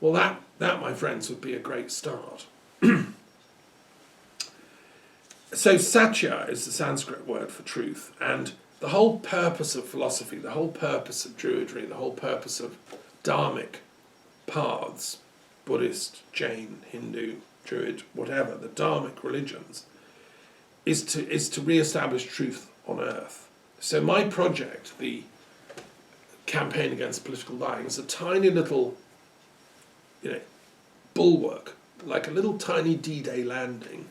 Well, that, my friends, would be a great start. So satya is the Sanskrit word for truth, and the whole purpose of philosophy, the whole purpose of Druidry, the whole purpose of dharmic paths, Buddhist, Jain, Hindu, Druid, whatever, the dharmic religions, is to re-establish truth on earth. So my project, the campaign against political lying, is a tiny little, bulwark, like a little tiny D-Day landing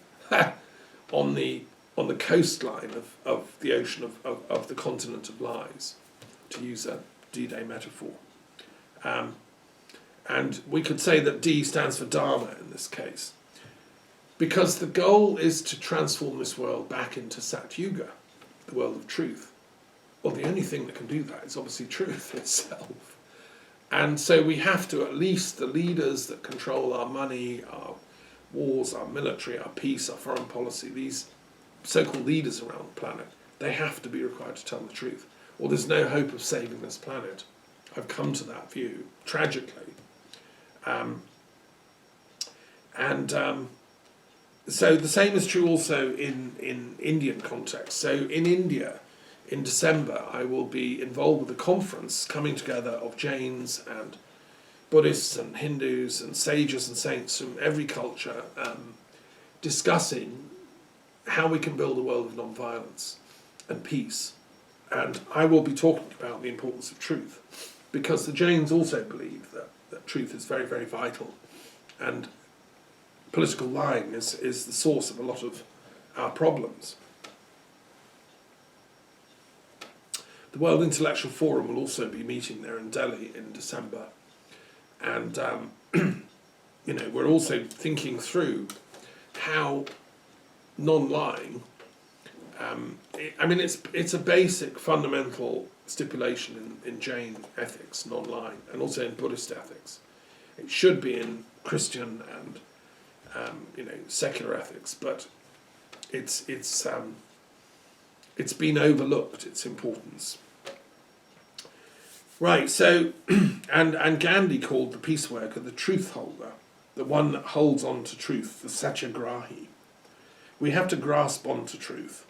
on the coastline of the ocean of the continent of lies, to use a D-Day metaphor. And we could say that D stands for Dharma in this case, because the goal is to transform this world back into Satyuga, the world of truth. Well, the only thing that can do that is obviously truth itself. And so we have to, at least the leaders that control our money, our wars, our military, our peace, our foreign policy, these so-called leaders around the planet, they have to be required to tell the truth, or there's no hope of saving this planet. I've come to that view, tragically. So the same is true also in Indian context. So in India, in December, I will be involved with a conference coming together of Jains and Buddhists and Hindus and sages and saints from every culture, discussing how we can build a world of non-violence and peace. And I will be talking about the importance of truth, because the Jains also believe that truth is very, very vital. And political lying is the source of a lot of our problems. The World Intellectual Forum will also be meeting there in Delhi in December. And, we're also thinking through how non-lying, it's a basic fundamental stipulation in Jain ethics, non-lying, and also in Buddhist ethics. It should be in Christian and secular ethics, but it's been overlooked, its importance. Right, so, and Gandhi called the peace worker the truth holder, the one that holds on to truth, the satyagrahi. We have to grasp onto truth,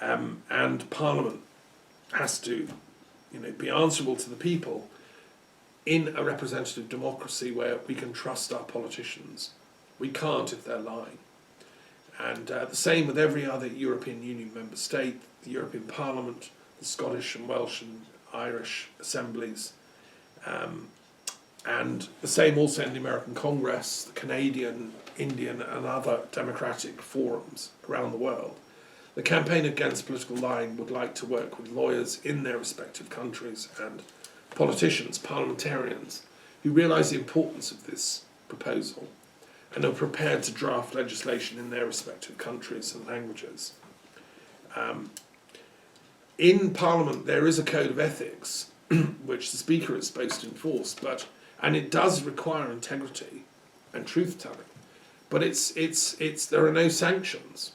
and Parliament has to, be answerable to the people in a representative democracy where we can trust our politicians. We can't if they're lying. And the same with every other European Union member state, the European Parliament, the Scottish and Welsh and Irish assemblies, and the same also in the American Congress, the Canadian, Indian and other democratic forums around the world. The campaign against political lying would like to work with lawyers in their respective countries and politicians, parliamentarians, who realise the importance of this proposal and are prepared to draft legislation in their respective countries and languages. In Parliament there is a code of ethics which the Speaker is supposed to enforce, and it does require integrity and truth-telling, but there are no sanctions.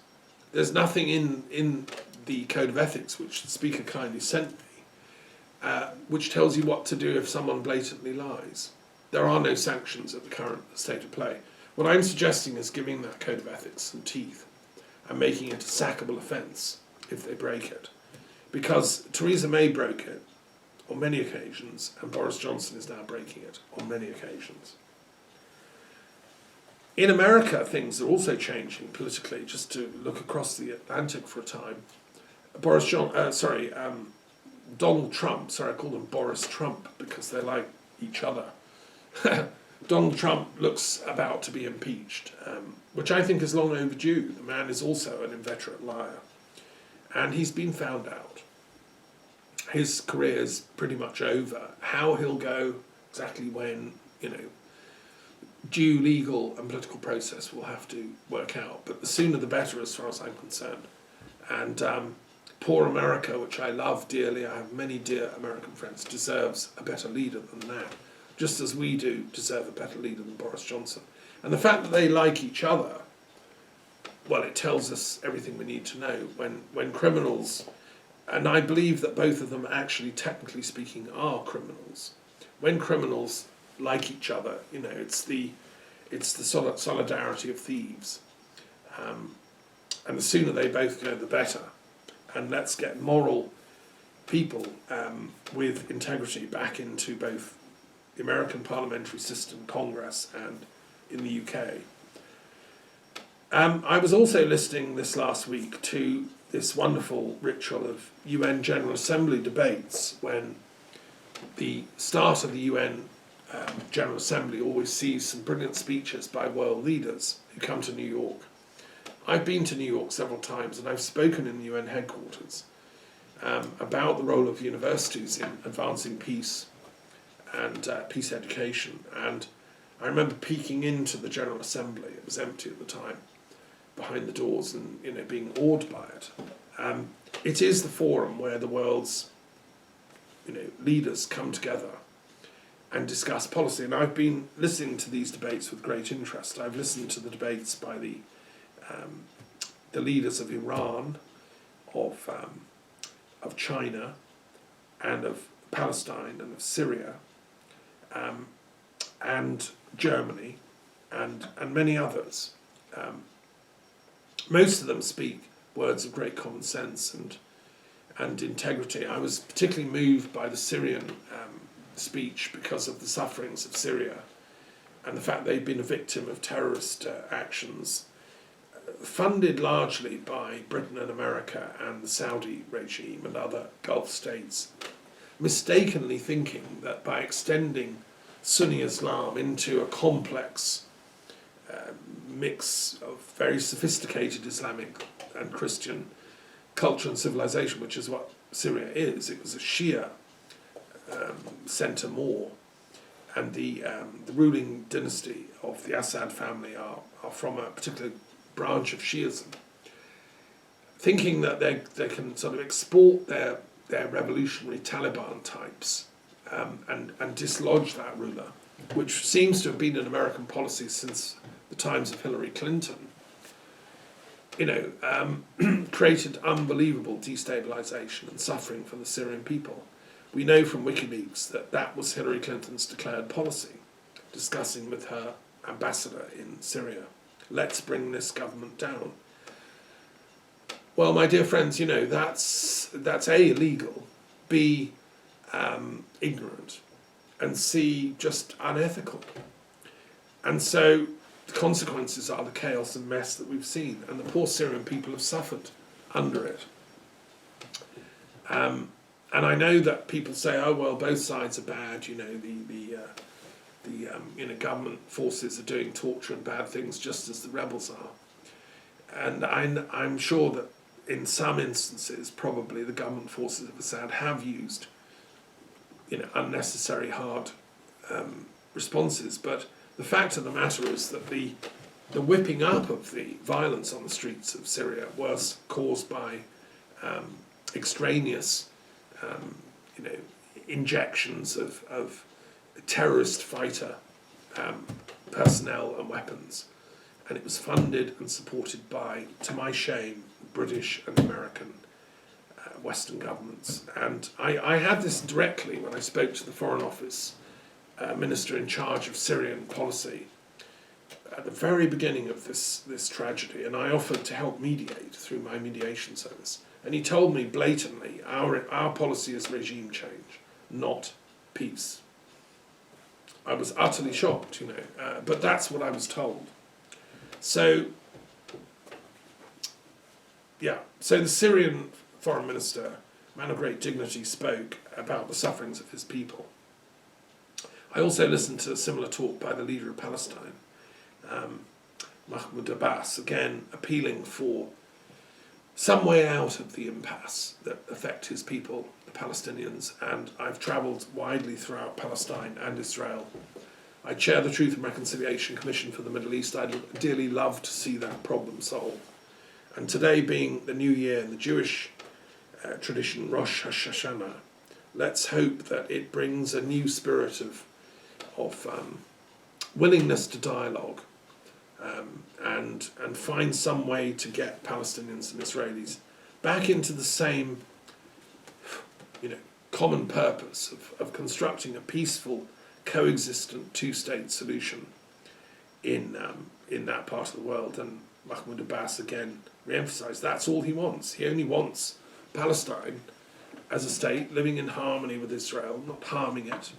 There's nothing in the code of ethics, which the Speaker kindly sent me, which tells you what to do if someone blatantly lies. There are no sanctions at the current state of play. What I'm suggesting is giving that code of ethics some teeth and making it a sackable offence if they break it. Because Theresa May broke it on many occasions, and Boris Johnson is now breaking it on many occasions. In America, things are also changing politically, just to look across the Atlantic for a time. Donald Trump, I call him Boris Trump because they're like each other. Donald Trump looks about to be impeached, which I think is long overdue. The man is also an inveterate liar. And he's been found out. His career is pretty much over. How he'll go, exactly when, due legal and political process will have to work out. But the sooner the better as far as I'm concerned. And poor America, which I love dearly, I have many dear American friends, deserves a better leader than that. Just as we do deserve a better leader than Boris Johnson. And the fact that they like each other, well, it tells us everything we need to know. When criminals, and I believe that both of them actually, technically speaking, are criminals. When criminals like each other. You know, it's the solidarity of thieves, and the sooner they both go, the better. And let's get moral people with integrity back into both the American parliamentary system, Congress, and in the UK. I was also listening this last week to this wonderful ritual of UN General Assembly debates, when the start of the UN General Assembly always sees some brilliant speeches by world leaders who come to New York. I've been to New York several times, and I've spoken in the UN headquarters about the role of universities in advancing peace and peace education. And I remember peeking into the General Assembly. It was empty at the time, behind the doors, and being awed by it. It is the forum where the world's leaders come together and discuss policy. And I've been listening to these debates with great interest. I've listened to the debates by the leaders of Iran, of China, and of Palestine, and of Syria, and Germany, and many others. Most of them speak words of great common sense and integrity. I was particularly moved by the Syrian speech because of the sufferings of Syria and the fact they've been a victim of terrorist actions funded largely by Britain and America and the Saudi regime and other Gulf states, mistakenly thinking that by extending Sunni Islam into a complex mix of very sophisticated Islamic and Christian culture and civilization, which is what Syria is. It was a Shia centre more, and the ruling dynasty of the Assad family are from a particular branch of Shiism, thinking that they can sort of export their revolutionary Taliban types and dislodge that ruler, which seems to have been an American policy since the times of Hillary Clinton, created unbelievable destabilization and suffering for the Syrian people. We know from WikiLeaks that was Hillary Clinton's declared policy, discussing with her ambassador in Syria, let's bring this government down. Well, my dear friends, that's A, illegal, B, ignorant, and C, just unethical. And so the consequences are the chaos and mess that we've seen, and the poor Syrian people have suffered under it. And I know that people say, oh well, both sides are bad. The government forces are doing torture and bad things just as the rebels are. And I'm sure that in some instances, probably the government forces of Assad have used unnecessary hard responses. But the fact of the matter is that the whipping up of the violence on the streets of Syria was caused by extraneous injections of terrorist fighter personnel and weapons, and it was funded and supported by, to my shame, British and American Western governments. And I had this directly when I spoke to the Foreign Office minister in charge of Syrian policy at the very beginning of this tragedy, and I offered to help mediate through my mediation service. And he told me blatantly, our policy is regime change, not peace. I was utterly shocked, but that's what I was told. So the Syrian foreign minister, man of great dignity, spoke about the sufferings of his people. I also listened to a similar talk by the leader of Palestine, Mahmoud Abbas, again appealing for some way out of the impasse that affect his people, the Palestinians. And I've travelled widely throughout Palestine and Israel. I chair the Truth and Reconciliation Commission for the Middle East. I'd dearly love to see that problem solved. And today being the new year in the Jewish tradition, Rosh Hashanah, let's hope that it brings a new spirit of willingness to dialogue, and find some way to get Palestinians and Israelis back into the same common purpose of constructing a peaceful coexistent two-state solution in that part of the world. And Mahmoud Abbas again re-emphasised that's all he wants. He only wants Palestine as a state living in harmony with Israel, not harming it,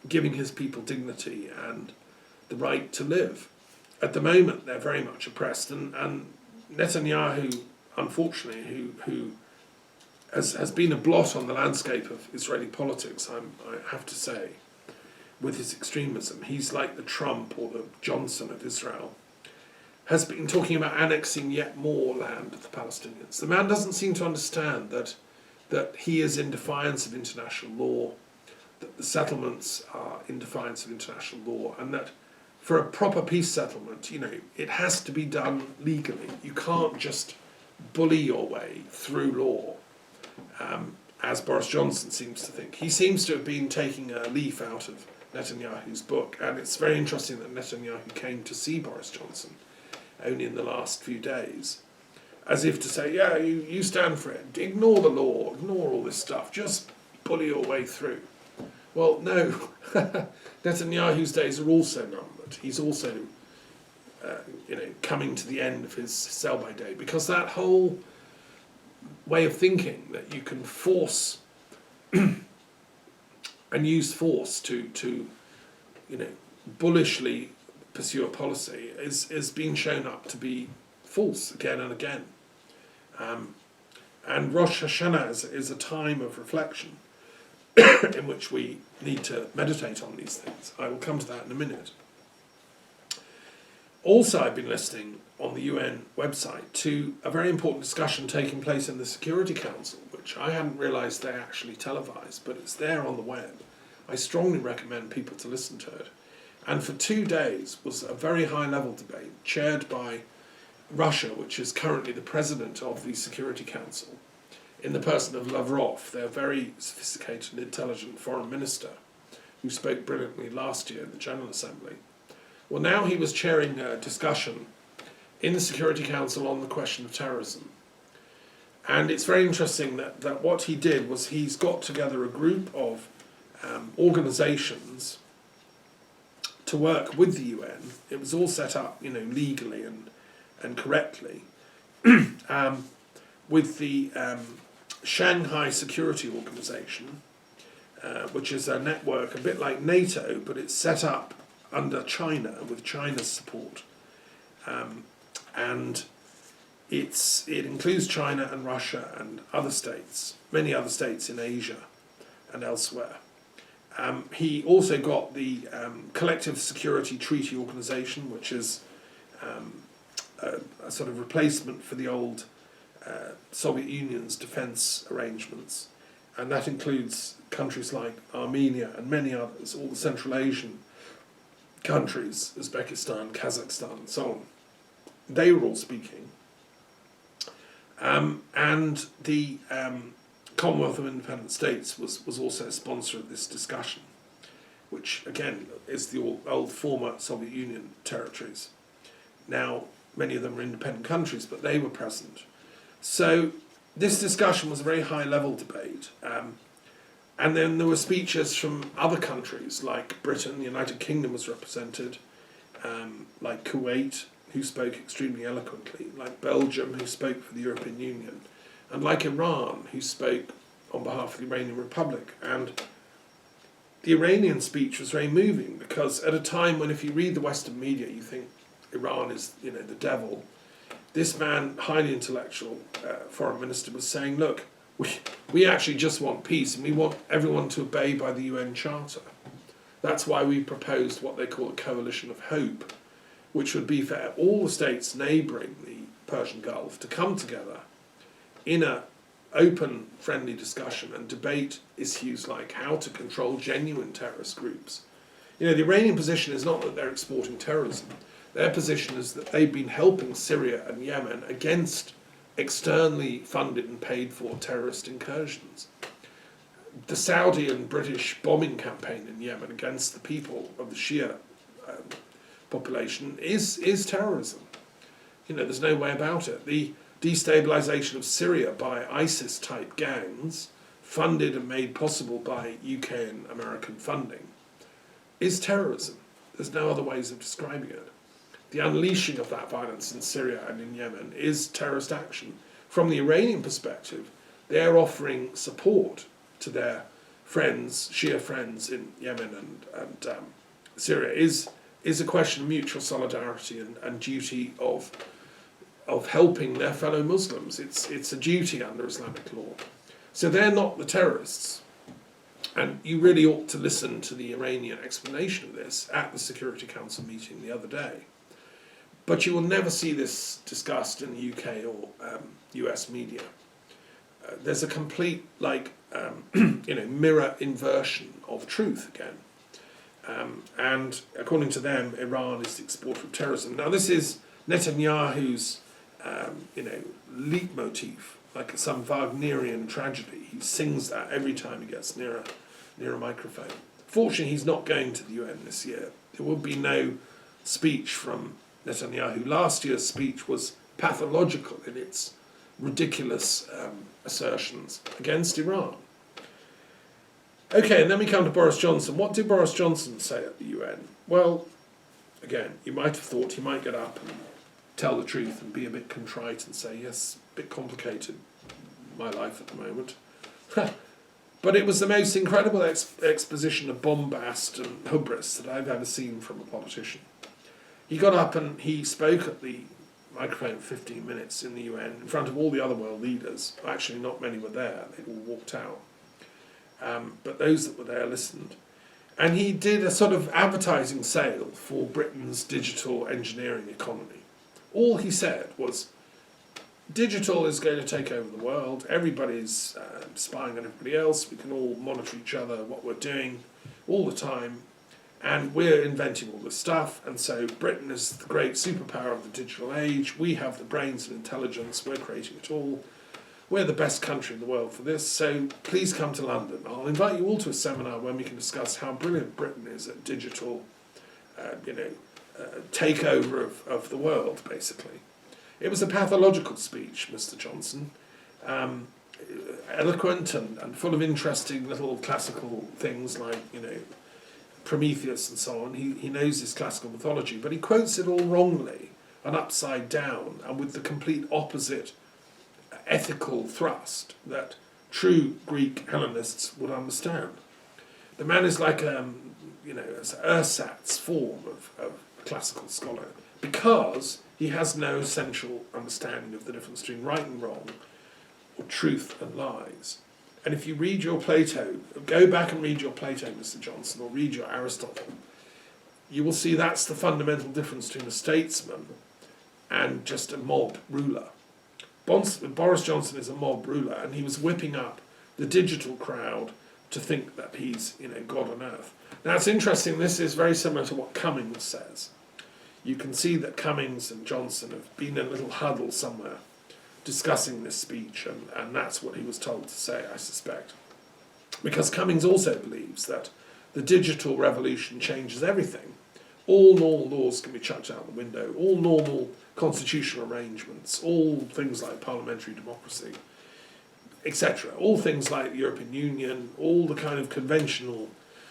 giving his people dignity and the right to live. At the moment, they're very much oppressed, and Netanyahu, unfortunately, who has been a blot on the landscape of Israeli politics, I have to say, with his extremism. He's like the Trump or the Johnson of Israel, has been talking about annexing yet more land of the Palestinians. The man doesn't seem to understand that he is in defiance of international law, that the settlements are in defiance of international law, and that for a proper peace settlement, it has to be done legally. You can't just bully your way through law, as Boris Johnson seems to think. He seems to have been taking a leaf out of Netanyahu's book, and it's very interesting that Netanyahu came to see Boris Johnson only in the last few days, as if to say, yeah, you stand for it, ignore the law, ignore all this stuff, just bully your way through. Well, no, Netanyahu's days are also numbered. He's also, coming to the end of his sell-by date, because that whole way of thinking that you can force and use force to bullishly pursue a policy is being shown up to be false again and again. And Rosh Hashanah is a time of reflection in which we need to meditate on these things. I will come to that in a minute. Also, I've been listening on the UN website to a very important discussion taking place in the Security Council, which I hadn't realised they actually televised, but it's there on the web. I strongly recommend people to listen to it. And for 2 days was a very high-level debate chaired by Russia, which is currently the president of the Security Council, in the person of Lavrov, their very sophisticated and intelligent foreign minister, who spoke brilliantly last year in the General Assembly. Well, now he was chairing a discussion in the Security Council on the question of terrorism. And it's very interesting that what he did was he's got together a group of organisations to work with the UN. It was all set up, legally and correctly, with the Shanghai Security Organization, which is a network a bit like NATO, but it's set up under China, with China's support. And it includes China and Russia and other states, many other states in Asia and elsewhere. He also got the Collective Security Treaty Organization, which is a sort of replacement for the old Soviet Union's defense arrangements, and that includes countries like Armenia and many others, all the Central Asian countries, Uzbekistan, Kazakhstan, and so on. They were all speaking. And the Commonwealth of Independent States was also a sponsor of this discussion, which again is the old former Soviet Union territories. Now many of them are independent countries, but they were present. So this discussion was a very high-level debate, and then there were speeches from other countries, like Britain. The United Kingdom was represented, like Kuwait, who spoke extremely eloquently, like Belgium, who spoke for the European Union, and like Iran, who spoke on behalf of the Iranian Republic. And the Iranian speech was very moving, because at a time when, if you read the Western media, you think Iran is, the devil. This man, highly intellectual foreign minister, was saying, look, we actually just want peace, and we want everyone to obey by the UN Charter. That's why we proposed what they call a coalition of hope, which would be for all the states neighbouring the Persian Gulf to come together in an open, friendly discussion and debate issues like how to control genuine terrorist groups. The Iranian position is not that they're exporting terrorism. Their position is that they've been helping Syria and Yemen against externally funded and paid for terrorist incursions. The Saudi and British bombing campaign in Yemen against the people of the Shia population is terrorism. There's no way about it. The destabilization of Syria by ISIS-type gangs funded and made possible by UK and American funding, is terrorism. There's no other ways of describing it. The unleashing of that violence in Syria and in Yemen is terrorist action. From the Iranian perspective, they're offering support to their friends, Shia friends in Yemen and Syria, is a question of mutual solidarity and duty of helping their fellow Muslims. It's a duty under Islamic law. So they're not the terrorists. And you really ought to listen to the Iranian explanation of this at the Security Council meeting the other day. But you will never see this discussed in the UK or US media. There's a complete, mirror inversion of truth again. And according to them, Iran is the exporter of terrorism. Now, this is Netanyahu's, leitmotif, like some Wagnerian tragedy. He sings that every time he gets near a microphone. Fortunately, he's not going to the UN this year. There will be no speech from Netanyahu. Last year's speech was pathological in its ridiculous assertions against Iran. Okay, and then we come to Boris Johnson. What did Boris Johnson say at the UN? Well, again, you might have thought he might get up and tell the truth and be a bit contrite and say, yes, a bit complicated, my life at the moment. But it was the most incredible exposition of bombast and hubris that I've ever seen from a politician. He got up and he spoke at the microphone for 15 minutes in the UN in front of all the other world leaders. Actually, not many were there. They all walked out. But those that were there listened. And he did a sort of advertising sale for Britain's digital engineering economy. All he said was, digital is going to take over the world. Everybody's spying on everybody else. We can all monitor each other, what we're doing all the time. And we're inventing all this stuff. And so Britain is the great superpower of the digital age. We have the brains and intelligence. We're creating it all. We're the best country in the world for this. So please come to London. I'll invite you all to a seminar when we can discuss how brilliant Britain is at digital, takeover of the world, basically. It was a pathological speech, Mr. Johnson, eloquent and full of interesting little classical things like, Prometheus and so on. He knows his classical mythology, but he quotes it all wrongly and upside down and with the complete opposite ethical thrust that true Greek Hellenists would understand. The man is like, an ersatz form of classical scholar because he has no essential understanding of the difference between right and wrong or truth and lies. And if you read your Plato, go back and read your Plato, Mr. Johnson, or read your Aristotle, you will see that's the fundamental difference between a statesman and just a mob ruler. Boris Johnson is a mob ruler, and he was whipping up the digital crowd to think that he's, God on earth. Now it's interesting, this is very similar to what Cummings says. You can see that Cummings and Johnson have been in a little huddle somewhere discussing this speech, and that's what he was told to say, I suspect. Because Cummings also believes that the digital revolution changes everything. All normal laws can be chucked out the window, all normal constitutional arrangements, all things like parliamentary democracy, etc., all things like the European Union, all the kind of conventional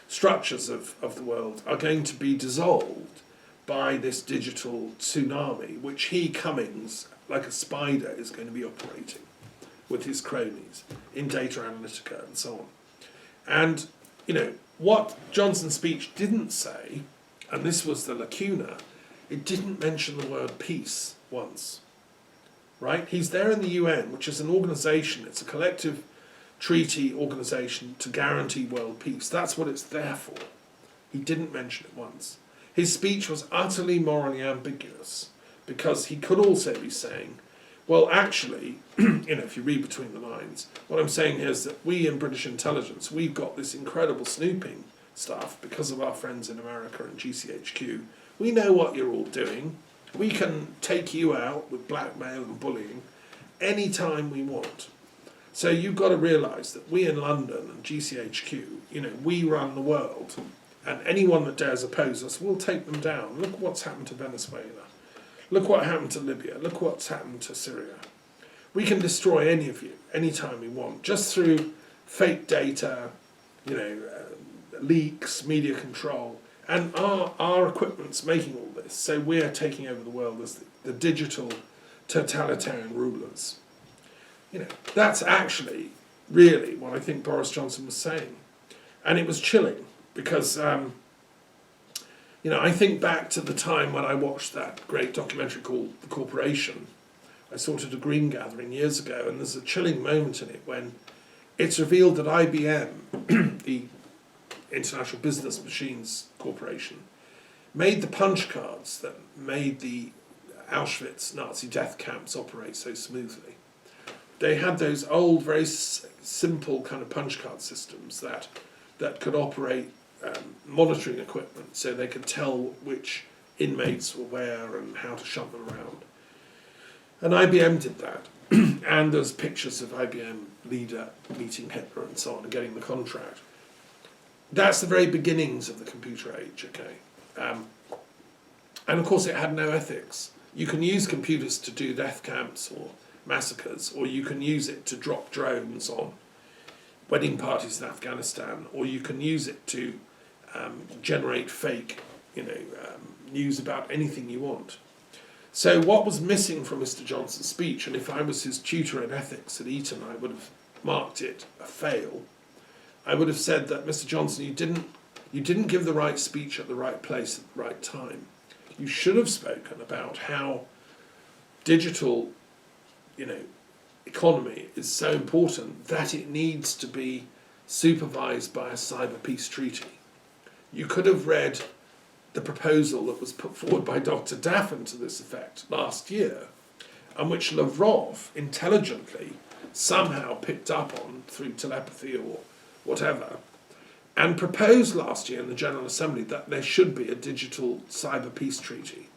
structures of the world are going to be dissolved by this digital tsunami, which he, Cummings, like a spider, is going to be operating with his cronies in data analytica and so on. And, what Johnson's speech didn't say, and this was the lacuna, it didn't mention the word peace once, right? He's there in the UN, which is an organisation, it's a collective treaty organisation to guarantee world peace. That's what it's there for. He didn't mention it once. His speech was utterly morally ambiguous, because he could also be saying, well, actually, if you read between the lines, what I'm saying here is that we in British intelligence, we've got this incredible snooping stuff because of our friends in America and GCHQ. We know what you're all doing. We can take you out with blackmail and bullying any time we want. So you've got to realise that we in London and GCHQ, we run the world. And anyone that dares oppose us, we'll take them down. Look what's happened to Venezuela. Look what happened to Libya. Look what's happened to Syria. We can destroy any of you, anytime we want, just through fake data, leaks, media control, and our equipment's making all this. So we're taking over the world as the digital totalitarian rulers. That's actually really what I think Boris Johnson was saying. And it was chilling because, I think back to the time when I watched that great documentary called The Corporation. I saw it at a green gathering years ago, and there's a chilling moment in it when it's revealed that IBM, the International Business Machines Corporation, made the punch cards that made the Auschwitz Nazi death camps operate so smoothly. They had those old, very simple kind of punch card systems that could operate monitoring equipment, so they could tell which inmates were where and how to shunt them around. And IBM did that. And there's pictures of IBM leader meeting Hitler and so on and getting the contract. That's the very beginnings of the computer age, okay? And of course it had no ethics. You can use computers to do death camps or massacres, or you can use it to drop drones on wedding parties in Afghanistan, or you can use it to generate fake, news about anything you want. So what was missing from Mr. Johnson's speech, and if I was his tutor in ethics at Eton, I would have marked it a fail. I would have said that, Mr. Johnson, you didn't give the right speech at the right place at the right time. You should have spoken about how digital, economy is so important that it needs to be supervised by a cyber peace treaty. You could have read the proposal that was put forward by Dr. Daffin to this effect last year, and which Lavrov intelligently somehow picked up on through telepathy or whatever, and proposed last year in the General Assembly that there should be a digital cyber peace treaty.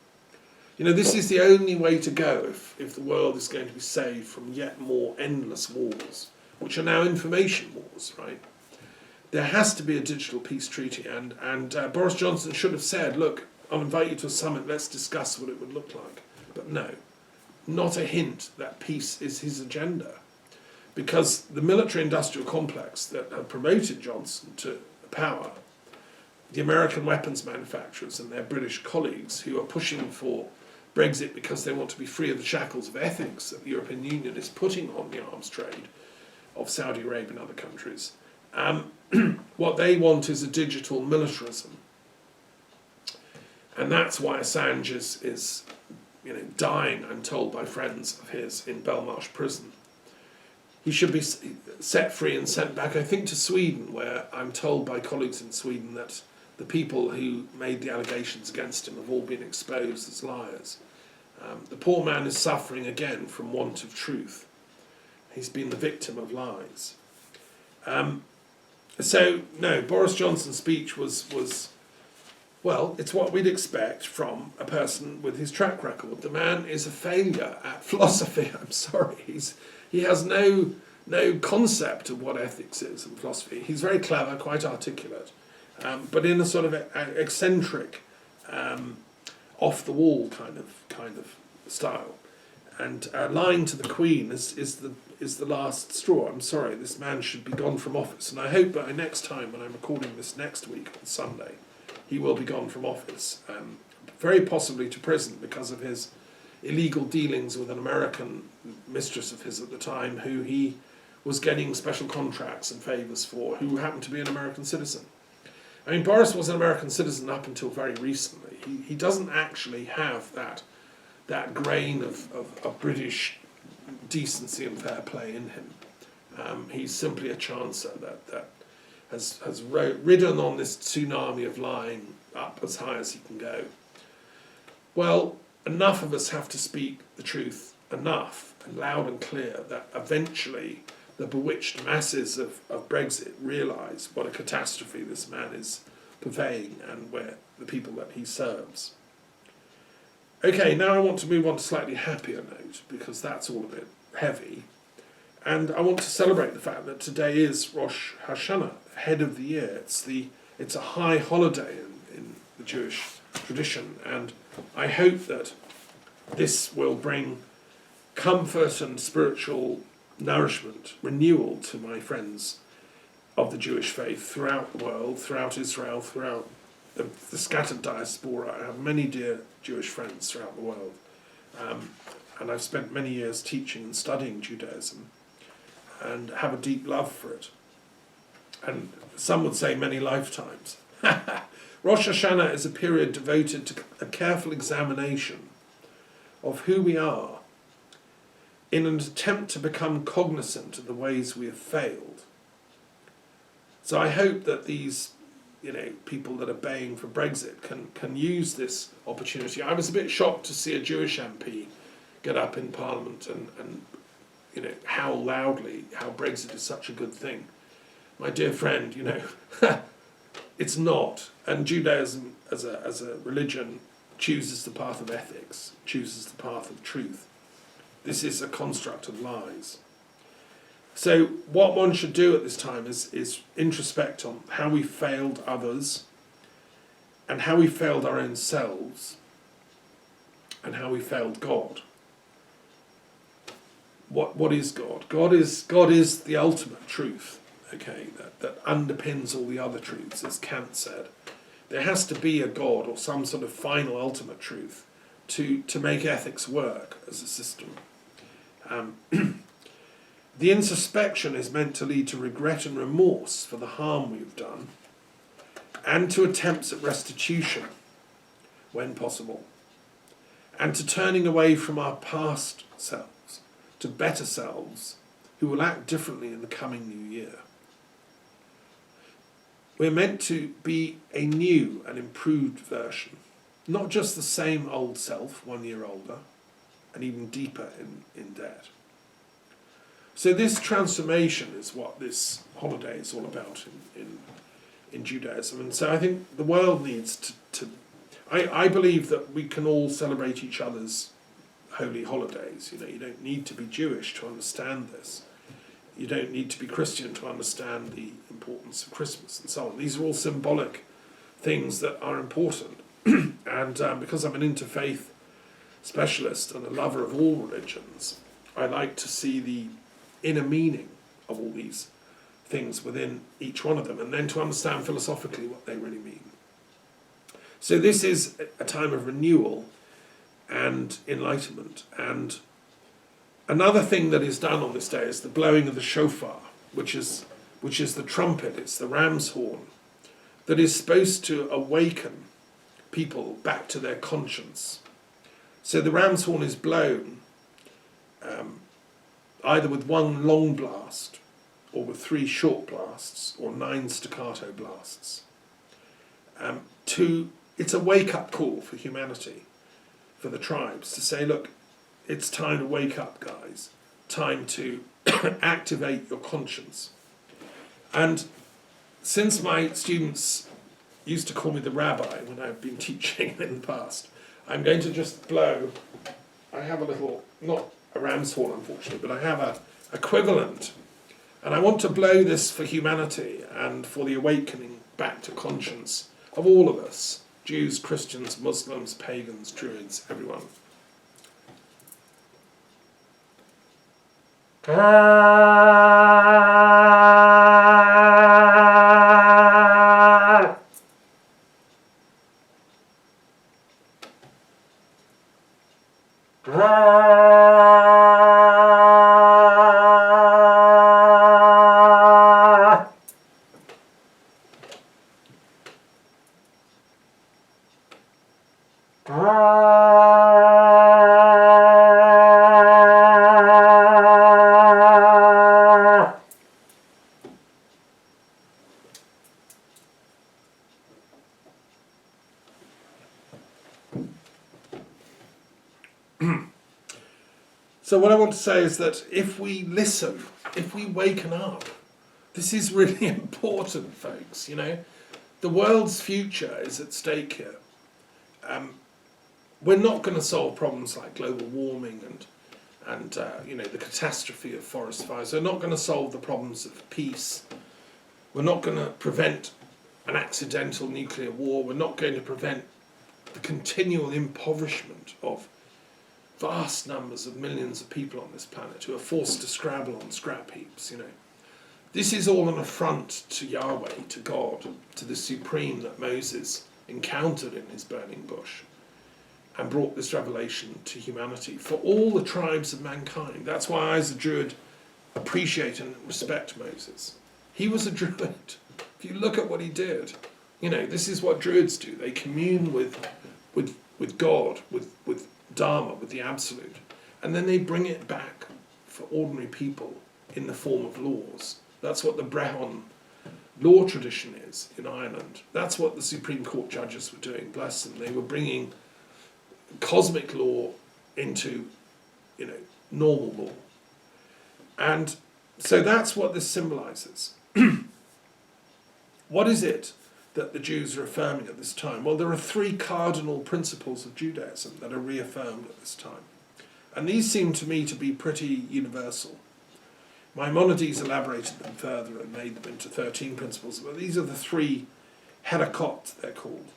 This is the only way to go if the world is going to be saved from yet more endless wars, which are now information wars, right? There has to be a digital peace treaty, and Boris Johnson should have said, look, I'll invite you to a summit, let's discuss what it would look like. But no, not a hint that peace is his agenda. Because the military-industrial complex that had promoted Johnson to power, the American weapons manufacturers and their British colleagues who are pushing for Brexit because they want to be free of the shackles of ethics that the European Union is putting on the arms trade of Saudi Arabia and other countries, what they want is a digital militarism. And that's why Assange is dying, I'm told by friends of his, in Belmarsh prison. He should be set free and sent back, I think, to Sweden, where I'm told by colleagues in Sweden that the people who made the allegations against him have all been exposed as liars. The poor man is suffering again from want of truth. He's been the victim of lies. So, no, Boris Johnson's speech was, well, it's what we'd expect from a person with his track record. The man is a failure at philosophy, I'm sorry. He has no concept of what ethics is and philosophy. He's very clever, quite articulate, but in a sort of eccentric, off-the-wall kind of style. And lying to the Queen is the last straw. I'm sorry, this man should be gone from office. And I hope by next time, when I'm recording this next week on Sunday, he will be gone from office, very possibly to prison because of his illegal dealings with an American mistress of his at the time, who he was getting special contracts and favours for, who happened to be an American citizen. I mean, Boris was an American citizen up until very recently. He doesn't actually have that grain of British decency and fair play in him. He's simply a chancer that has ridden on this tsunami of lying up as high as he can go. Well, enough of us have to speak the truth enough and loud and clear that eventually the bewitched masses of Brexit realise what a catastrophe this man is purveying and where the people that he serves. Okay, now I want to move on to a slightly happier note, because that's all a bit heavy. And I want to celebrate the fact that today is Rosh Hashanah, head of the year. It's a high holiday in the Jewish tradition, and I hope that this will bring comfort and spiritual nourishment, renewal to my friends of the Jewish faith throughout the world, throughout Israel, throughout the scattered diaspora. I have many dear Jewish friends throughout the world. And I've spent many years teaching and studying Judaism and have a deep love for it. And some would say many lifetimes. Rosh Hashanah is a period devoted to a careful examination of who we are in an attempt to become cognizant of the ways we have failed. So I hope that these people that are baying for Brexit can use this opportunity. I was a bit shocked to see a Jewish MP get up in Parliament and howl loudly how Brexit is such a good thing. My dear friend, it's not. And Judaism as a religion chooses the path of ethics, chooses the path of truth. This is a construct of lies. So what one should do at this time is introspect on how we failed others and how we failed our own selves and how we failed God. What is God? God is the ultimate truth, okay, that underpins all the other truths, as Kant said. There has to be a God or some sort of final ultimate truth to make ethics work as a system. The introspection is meant to lead to regret and remorse for the harm we've done and to attempts at restitution when possible, and to turning away from our past selves to better selves who will act differently in the coming new year. We're meant to be a new and improved version, not just the same old self, 1 year older, and even deeper in debt. So this transformation is what this holiday is all about in Judaism. And so I think the world needs to I believe that we can all celebrate each other's holy holidays. You don't need to be Jewish to understand this. You don't need to be Christian to understand the importance of Christmas and so on. These are all symbolic things that are important. And because I'm an interfaith specialist and a lover of all religions, I like to see the inner meaning of all these things within each one of them, and then to understand philosophically what they really mean. So this is a time of renewal and enlightenment. And another thing that is done on this day is the blowing of the shofar, which is the trumpet, it's the ram's horn, that is supposed to awaken people back to their conscience. So the ram's horn is blown either with one long blast or with 3 short blasts or 9 staccato blasts. It's a wake-up call for humanity, for the tribes, to say, look, it's time to wake up, guys. Time to activate your conscience. And since my students used to call me the rabbi when I've been teaching in the past, I'm going to just blow. I have a little, not a ram's horn unfortunately, but I have a equivalent. And I want to blow this for humanity and for the awakening back to conscience of all of us, Jews, Christians, Muslims, pagans, Druids, everyone. So what I want to say is that if we listen, if we waken up, this is really important, folks. The world's future is at stake here. We're not going to solve problems like global warming and the catastrophe of forest fires. We're not going to solve the problems of peace. We're not going to prevent an accidental nuclear war. We're not going to prevent the continual impoverishment of vast numbers of millions of people on this planet who are forced to scrabble on scrap heaps. This is all an affront to Yahweh, to God, to the supreme that Moses encountered in his burning bush and brought this revelation to humanity for all the tribes of mankind. That's why I, as a Druid, appreciate and respect Moses. He was a Druid. If you look at what he did, this is what Druids do. They commune with God, with Dharma, with the Absolute, and then they bring it back for ordinary people in the form of laws. That's what the Brehon law tradition is in Ireland. That's what the Supreme Court judges were doing, bless them. They were bringing cosmic law into, normal law. And so that's what this symbolises. What is it that the Jews are affirming at this time? Well, there are 3 cardinal principles of Judaism that are reaffirmed at this time. And these seem to me to be pretty universal. Maimonides elaborated them further and made them into 13 principles, but these are the 3 herakot, they're called.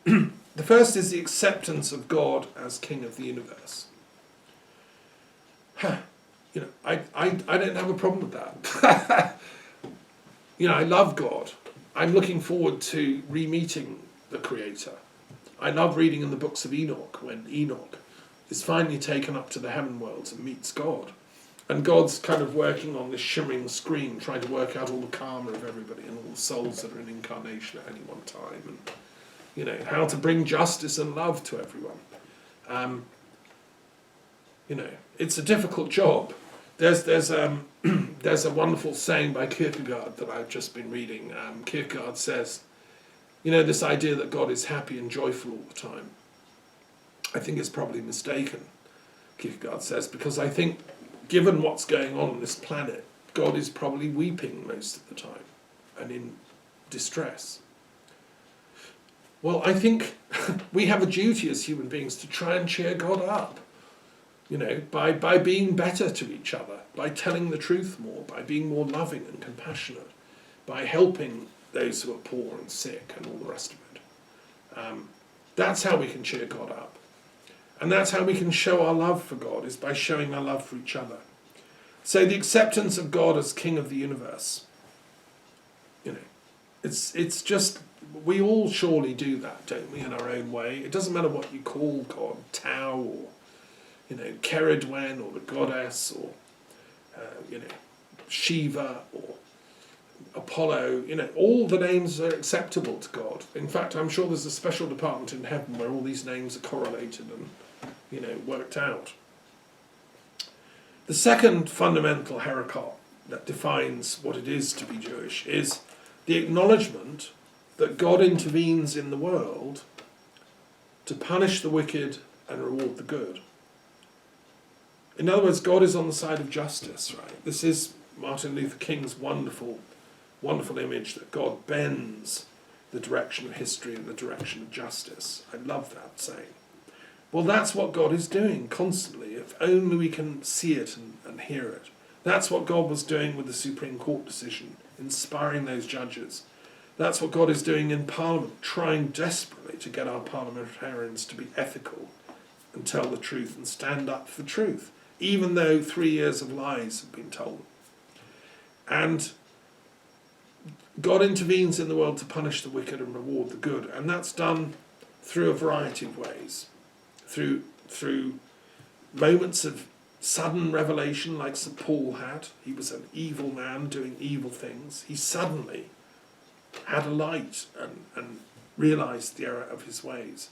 The first is the acceptance of God as King of the universe. I don't have a problem with that. I love God. I'm looking forward to re-meeting the Creator. I love reading in the books of Enoch, when Enoch is finally taken up to the heaven worlds and meets God. And God's kind of working on this shimmering screen, trying to work out all the karma of everybody and all the souls that are in incarnation at any one time, and how to bring justice and love to everyone. It's a difficult job. There's a wonderful saying by Kierkegaard that I've just been reading. Kierkegaard says, this idea that God is happy and joyful all the time, I think it's probably mistaken, Kierkegaard says, because I think, given what's going on this planet, God is probably weeping most of the time and in distress. Well, I think we have a duty as human beings to try and cheer God up, by being better to each other, by telling the truth more, by being more loving and compassionate, by helping those who are poor and sick and all the rest of it. That's how we can cheer God up. And that's how we can show our love for God, is by showing our love for each other. So the acceptance of God as King of the universe, it's just, we all surely do that, don't we, in our own way. It doesn't matter what you call God, Tao, or, Keridwen, or the goddess, or, Shiva, or Apollo, all the names are acceptable to God. In fact, I'm sure there's a special department in heaven where all these names are correlated and, worked out. The second fundamental herakot that defines what it is to be Jewish is the acknowledgement that God intervenes in the world to punish the wicked and reward the good. In other words, God is on the side of justice, right? This is Martin Luther King's wonderful image that God bends the direction of history in the direction of justice. I love that saying. Well, that's what God is doing constantly, if only we can see it and hear it. That's what God was doing with the Supreme Court decision, inspiring those judges. That's what God is doing in Parliament, trying desperately to get our parliamentarians to be ethical and tell the truth and stand up for truth, even though 3 years of lies have been told. And God intervenes in the world to punish the wicked and reward the good, and that's done through a variety of ways. Through moments of sudden revelation, like St. Paul had. He was an evil man doing evil things. He suddenly had a light and realised the error of his ways.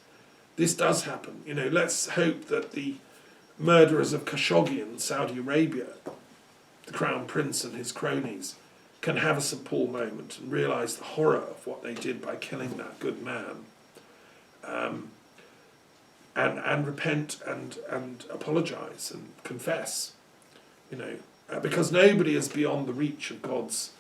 This does happen. Let's hope that the murderers of Khashoggi in Saudi Arabia, the Crown Prince and his cronies, can have a St. Paul moment and realise the horror of what they did by killing that good man. And repent and apologise and confess, because nobody is beyond the reach of God's